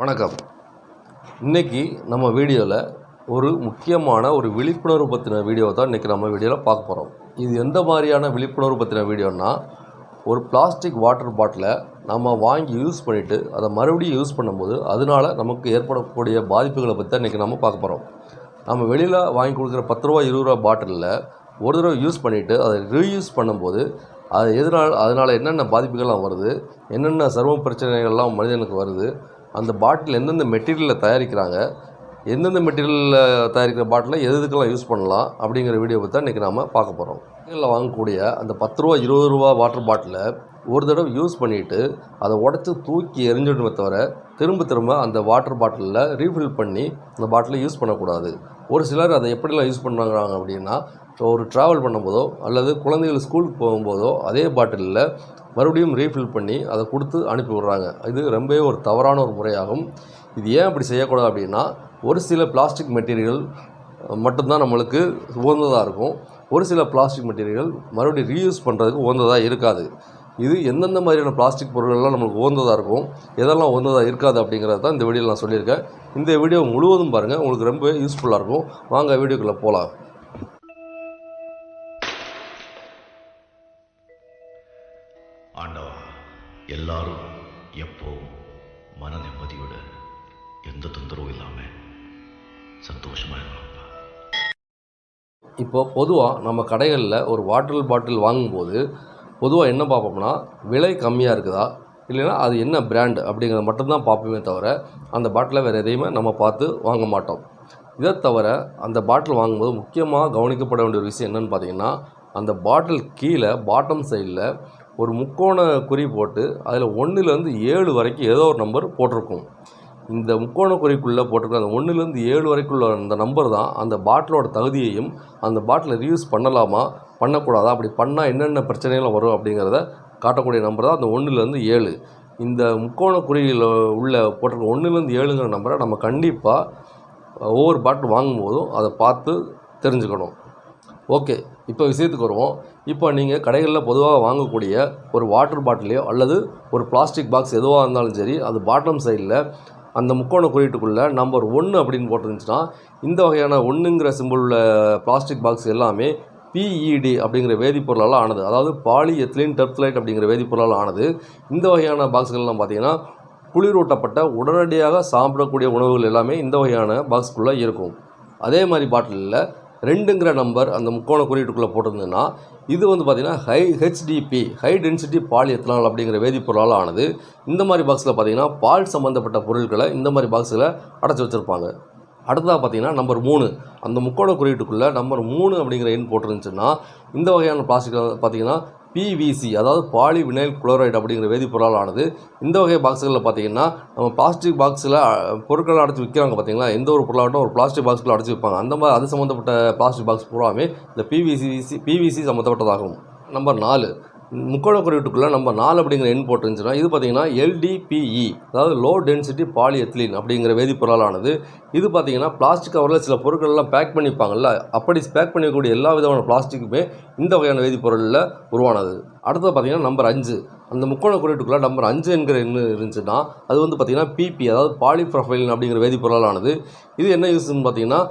வணக்கம். இன்றைக்கி நம்ம வீடியோவில் ஒரு முக்கியமான விழிப்புணர்வு பற்றின வீடியோவை தான் இன்றைக்கி நம்ம வீடியோவில் பார்க்க போகிறோம். இது எந்த மாதிரியான விழிப்புணர்வு பற்றின வீடியோன்னா, ஒரு பிளாஸ்டிக் வாட்டர் பாட்டிலை நம்ம வாங்கி யூஸ் பண்ணிவிட்டு அதை மறுபடியும் யூஸ் பண்ணும்போது அதனால் நமக்கு ஏற்படக்கூடிய பாதிப்புகளை பற்றி தான் இன்றைக்கி நம்ம பார்க்க போகிறோம். நம்ம வெளியில் வாங்கி கொடுக்குற 10 ரூபா 20 ரூபா பாட்டிலில் ஒரு தடவை யூஸ் பண்ணிவிட்டு அதை ரீயூஸ் பண்ணும்போது அதனால் என்னென்ன பாதிப்புகள்லாம் வருது, என்னென்ன சரும பிரச்சனைகள்லாம் மனிதனுக்கு வருது, அந்த பாட்டில் எந்தெந்த மெட்டீரியலில் தயாரிக்கிறாங்க, எந்தெந்த மெட்டீரியலில் தயாரிக்கிற பாட்டிலை எதுக்கெல்லாம் யூஸ் பண்ணலாம் அப்படிங்கிற வீடியோ பற்றி தான் இன்றைக்கி நாம் பார்க்க போகிறோம். கடைகளில் வாங்கக்கூடிய அந்த 10 ரூபா 20 ரூபா வாட்டர் பாட்டிலை ஒரு தடவை யூஸ் பண்ணிவிட்டு அதை உடச்சி தூக்கி எரிஞ்சிடுமே தவிர திரும்ப அந்த வாட்டர் பாட்டிலில் ரீஃபில் பண்ணி அந்த பாட்டிலை யூஸ் பண்ணக்கூடாது. ஒரு சிலர் அதை எப்படிலாம் யூஸ் பண்ணுறாங்க அப்படின்னா, ஒரு ட்ராவல் பண்ணும்போதோ அல்லது குழந்தைகள் ஸ்கூலுக்கு போகும்போதோ அதே பாட்டிலில் மறுபடியும் ரீஃபில் பண்ணி அதை கொடுத்து அனுப்பி விட்றாங்க. இது ரொம்பவே ஒரு தவறான ஒரு முறையாகும். இது ஏன் அப்படி செய்யக்கூடாது அப்படின்னா, ஒரு சில பிளாஸ்டிக் மெட்டீரியல் மட்டும்தான் நம்மளுக்கு உகந்ததாக இருக்கும். ஒரு சில பிளாஸ்டிக் மெட்டீரியல் மறுபடியும் ரீயூஸ் பண்ணுறதுக்கு உகந்ததாக இருக்காது. இது எந்தெந்த மாதிரியான பிளாஸ்டிக் பொருட்கள்லாம் நம்மளுக்கு உகந்ததாக இருக்கும், எதெல்லாம் உகந்ததாக இருக்காது அப்படிங்கிறத தான் இந்த வீடியோவில் நான் சொல்லியிருக்கேன். இந்த வீடியோ முழுவதும் பாருங்கள், உங்களுக்கு ரொம்ப யூஸ்ஃபுல்லாக இருக்கும். வாங்க வீடியோக்குள்ளே போகலாம். ஆண்டவா, எல்லாரும் எப்போவும் மன நிம்மதியோட எந்த தொந்தரவும் இல்லாமல் சந்தோஷமாக இருப்பாங்க. இப்போ பொதுவாக நம்ம கடைகளில் ஒரு வாட்டர் பாட்டில் வாங்கும்போது பொதுவாக என்ன பார்ப்போம்னா, விலை கம்மியாக இருக்குதா இல்லைன்னா அது என்ன பிராண்டு அப்படிங்கிறத மட்டும்தான் பார்ப்போமே தவிர அந்த பாட்டிலை வேறு எதையுமே நம்ம பார்த்து வாங்க மாட்டோம். இதை தவிர அந்த பாட்டில் வாங்கும்போது முக்கியமாக கவனிக்கப்பட வேண்டிய ஒரு விஷயம் என்னென்னு பார்த்தீங்கன்னா, அந்த பாட்டில் கீழே பாட்டம் சைடில் ஒரு முக்கோண குறி போட்டு அதில் 1லேருந்து 7 வரைக்கும் ஏதோ ஒரு நம்பர் போட்டிருக்கும். இந்த முக்கோண குறிக்குள்ளே போட்டிருக்க அந்த 1லேருந்து 7 வரைக்குள்ள அந்த நம்பர் தான் அந்த பாட்டிலோட தகுதியையும், அந்த பாட்டிலை ரீயூஸ் பண்ணலாமா பண்ணக்கூடாதா, அப்படி பண்ணால் என்னென்ன பிரச்சனைகள் வரும் அப்படிங்கிறத காட்டக்கூடிய நம்பர் தான் அந்த 1லேருந்து 7. இந்த முக்கோண குறியில் உள்ள போட்டிருக்க 1லேருந்து 7ங்கிற நம்பரை நம்ம கண்டிப்பாக ஒவ்வொரு பாட்டில் வாங்கும்போதும் அதை பார்த்து தெரிஞ்சுக்கணும். ஓகே, இப்போ விஷயத்துக்கு வருவோம். இப்போ நீங்கள் கடைகளில் பொதுவாக வாங்கக்கூடிய ஒரு வாட்டர் பாட்டிலையோ அல்லது ஒரு பிளாஸ்டிக் பாக்ஸ் எதுவாக இருந்தாலும் சரி, அது பாட்டம் சைடில் அந்த முக்கோண குறியீட்டுக்குள்ளே நம்பர் 1 அப்படின்னு போட்டிருந்துச்சுன்னா, இந்த வகையான 1ங்கிற சிம்பிள் உள்ள பிளாஸ்டிக் பாக்ஸ் எல்லாமே PED அப்படிங்கிற வேதிப்பொருளால் ஆனது. அதாவது பாலி எத்திலீன் டெர்ப்தலைட் அப்படிங்கிற வேதிப்பொருளால் ஆனது. இந்த வகையான பாக்ஸ்கள்லாம் பார்த்திங்கன்னா குளிரூட்டப்பட்ட உடனடியாக சாப்பிடக்கூடிய உணவுகள் எல்லாமே இந்த வகையான பாக்ஸ்க்குள்ளே இருக்கும். அதே மாதிரி பாட்டிலில் 2ங்கிற நம்பர் அந்த முக்கோண குறியீட்டுக்குள்ளே போட்டிருந்ததுன்னா, இது வந்து பார்த்திங்கன்னா HDP ஹை டென்சிட்டி பாலிஎத்தனால் அப்படிங்கிற வேதிப்பொருளால் ஆனது. இந்த மாதிரி பாக்ஸில் பார்த்திங்கன்னா பால் சம்மந்தப்பட்ட பொருட்களை இந்த மாதிரி பாக்ஸில் அடைச்சி வச்சுருப்பாங்க. அடுத்ததாக பார்த்திங்கன்னா நம்பர் 3 அந்த முக்கோண குறியீட்டுக்குள்ளே நம்பர் 3 அப்படிங்கிற எண் போட்டிருந்துச்சுன்னா, இந்த வகையான பிளாஸ்டிக் பார்த்திங்கன்னா PVC அதாவது பாலி வினைல் குளோரைடு அப்படிங்கிற வேதிப்பொருளால் ஆனது. இந்த வகை பாக்ஸுகளில் பார்த்திங்கன்னா நம்ம பிளாஸ்டிக் பாக்ஸில் பொருட்களை அடைச்சி விற்கிறாங்க பார்த்திங்களா, எந்த ஒரு பொருளாகட்டும் ஒரு பிளாஸ்டிக் பாக்ஸில் அடைச்சி வைப்பாங்க. அந்த மாதிரி அது சம்மந்தப்பட்ட பிளாஸ்டிக் பாக்ஸ் பூராமே இந்த PVC சம்மந்தப்பட்டதாகும். நம்பர் 4 முக்கோண குறியீட்டுக்குள்ளே நம்பர் 4 அப்படிங்கிற எண் போட்டுருந்துச்சுன்னா, இது பார்த்திங்கன்னா LDPE அதாவது லோ டென்சிட்டி பாலிஎத்திலீன் அப்படிங்கிற வேதிப்பொருளால் ஆனது. இது பார்த்திங்கன்னா பிளாஸ்டிக் கவரில் சில பொருட்கள்லாம் பேக் பண்ணிப்பாங்கள்ல, அப்படி பேக் பண்ணக்கூடிய எல்லா விதமான பிளாஸ்டிக்குமே இந்த வகையான வேதிப்பொருளில் உருவானது. அடுத்தது பார்த்திங்கன்னா நம்பர் 5 அந்த முக்கோண குறியீட்டுக்குள்ளே நம்பர் 5 என்கிற எண் இருந்துச்சுன்னா, அது வந்து பார்த்திங்கன்னா PP அதாவது பாலிப்ரொஃபைலின் அப்படிங்கிற வேதிப்பொருளால் ஆனது. இது என்ன யூஸ்ன்னு பார்த்திங்கன்னா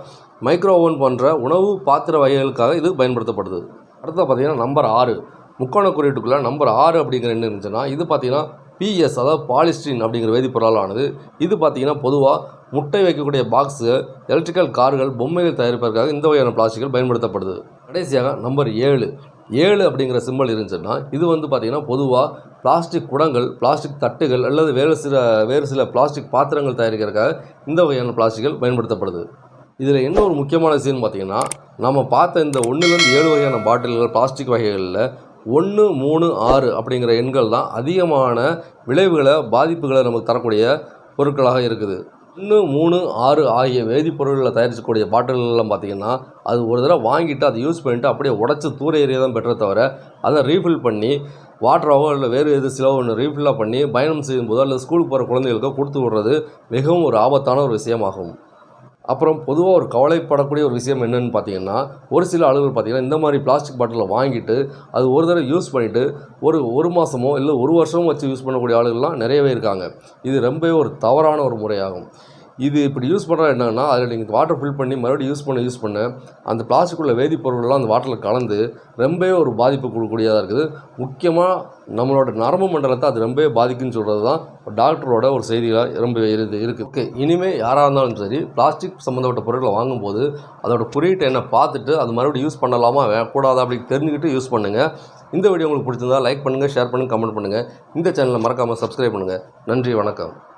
மைக்ரோ ஓவன் போன்ற உணவு பாத்திர வகைகளுக்காக இது பயன்படுத்தப்படுது. அடுத்தது பார்த்திங்கன்னா நம்பர் 6 முக்கோண குறியீட்டுக்குள்ளே நம்பர் 6 அப்படிங்கிற எண் இருந்துச்சுன்னா, இது பார்த்திங்கன்னா PS அதாவது பாலிஸ்டின் அப்படிங்கிற வேதிப்பொருளால் ஆனது. இது பார்த்திங்கன்னா பொதுவாக முட்டை வைக்கக்கூடிய பாக்ஸு, எலக்ட்ரிக்கல் கார்கள், பொம்மைகள் தயாரிப்பதற்காக இந்த வகையான பிளாஸ்டிக்கள் பயன்படுத்தப்படுது. கடைசியாக நம்பர் 7 அப்படிங்கிற சிம்பிள் இருந்துச்சுன்னா, இது வந்து பார்த்திங்கன்னா பொதுவாக பிளாஸ்டிக் குடங்கள், பிளாஸ்டிக் தட்டுகள் அல்லது வேறு சில பிளாஸ்டிக் பாத்திரங்கள் தயாரிக்கிறதுக்காக இந்த வகையான பிளாஸ்டிக்கள் பயன்படுத்தப்படுது. இதில் என்ன ஒரு முக்கியமான விஷயம்னு பார்த்திங்கன்னா, நம்ம பார்த்த இந்த 1லேருந்து 7 வகையான பாட்டில்கள் பிளாஸ்டிக் வகைகளில் 1, 3, 6 அப்படிங்கிற எண்கள் தான் அதிகமான விளைவுகளை பாதிப்புகளை நமக்கு தரக்கூடிய பொருட்களாக இருக்குது. 1, 3, 6 ஆகிய வேதிப்பொருட்களை தயாரிக்கக்கூடிய பாட்டில்கள்லாம் பார்த்திங்கன்னா, அது ஒரு தடவை வாங்கிட்டு அதை யூஸ் பண்ணிவிட்டு அப்படியே உடச்சி தூர ஏரியா தான் பெற்ற தவிர அதை ரீஃபில் பண்ணி வாட்டராகவோ இல்லை வேறு சிலோ ஒன்று ரீஃபில்லாக பண்ணி பயணம் செய்யும்போதோ அல்லது ஸ்கூலுக்கு போகிற குழந்தைகளுக்கோ கொடுத்து விடுறது மிகவும் ஒரு ஆபத்தான ஒரு விஷயமாகும். அப்புறம் பொதுவாக ஒரு கவலைப்படக்கூடிய ஒரு விஷயம் என்னென்னு பார்த்தீங்கன்னா, ஒரு சில ஆளுகள் பார்த்தீங்கன்னா, இந்த மாதிரி பிளாஸ்டிக் பாட்டிலை வாங்கிட்டு அது ஒரு தடவை யூஸ் பண்ணிவிட்டு ஒரு மாதமோ இல்லை ஒரு வருஷமோ வச்சு யூஸ் பண்ணக்கூடிய ஆளுகள்லாம் நிறையவே இருக்காங்க. இது ரொம்பவே ஒரு தவறான ஒரு முறையாகும். இது இப்படி யூஸ் பண்ணுறது என்னன்னா, அதில் நீங்கள் வாட்டர் ஃபில் பண்ணி மறுபடியும் யூஸ் பண்ண அந்த பிளாஸ்டிக் உள்ள வேதிப்பொருள்லாம் அந்த வாட்டரில் கலந்து ரொம்பவே ஒரு பாதிப்பு கொடுக்கக்கூடியதாக இருக்குது. முக்கியமாக நம்மளோட நரம்பு மண்டலத்தை அது ரொம்பவே பாதிக்குன்னு சொல்கிறது தான் டாக்டரோட ஒரு செய்தியாக ரொம்ப இருக்குது. இனிமேல் யாராக இருந்தாலும் சரி, பிளாஸ்டிக் சம்மந்தப்பட்ட பொருட்களை வாங்கும்போது அதோட குறியீட்டை என்ன பார்த்துட்டு அது மறுபடியும் யூஸ் பண்ணலாமா கூடாதா அப்படி தெரிஞ்சுக்கிட்டு யூஸ் பண்ணுங்கள். இந்த வீடியோ உங்களுக்கு பிடிச்சிருந்தா லைக் பண்ணுங்கள், ஷேர் பண்ணுங்கள், கமெண்ட் பண்ணுங்கள். இந்த சேனலை மறக்காமல் சப்ஸ்கிரைப் பண்ணுங்கள். நன்றி, வணக்கம்.